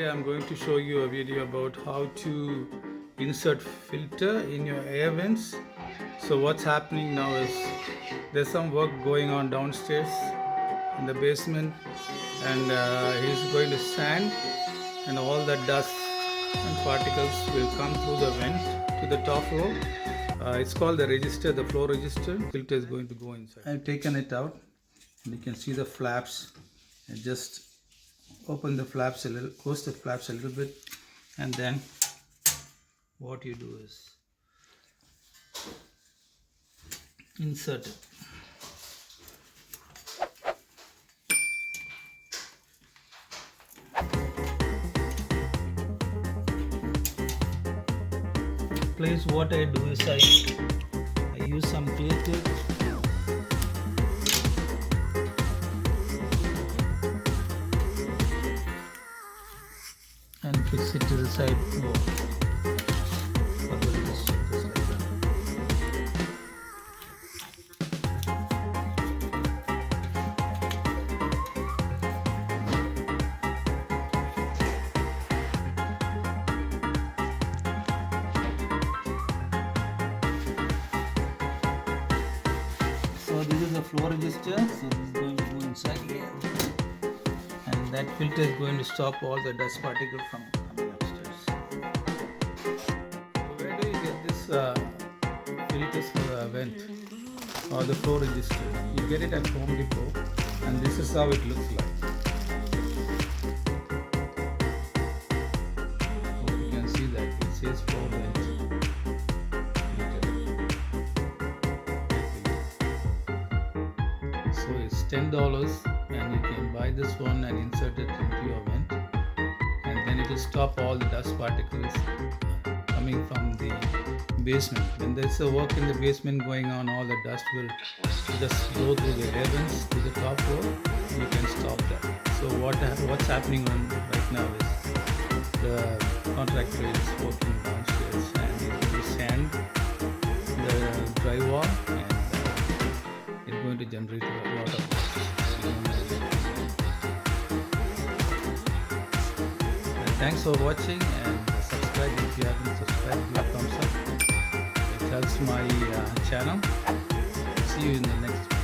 Today I'm going to show you a video about how to insert filter in your air vents. So what's happening now is there's some work going on downstairs in the basement, and he's going to sand, and all the dust and particles will come through the vent to the top floor. It's called the register, the floor register. Filter is going to go inside. I've taken it out and you can see the flaps, and just open the flaps a little, close the flaps a little bit, and then what you do is insert it. Place what I do is I use some clear tape and fix it to the side wall. So this is the floor register, so this is going to go inside here, and that filter is going to stop all the dust particles from coming upstairs. So where do you get this filters for the vent or the floor register? You get it at Home Depot, and this is how it looks like. Hope you can see that it says floor vent. So it's $10, and you can buy this one and insert it into your vent, and then it will stop all the dust particles coming from the basement. When there's a work in the basement going on, all the dust will just go through the air vents to the top floor. You can stop that. So what's happening right now is the contractor is working downstairs, and he's going to sand the drywall, and it's going to generate a lot of dust. Thanks for watching, and subscribe if you haven't subscribed. Give a thumbs up. It helps my channel. See you in the next video.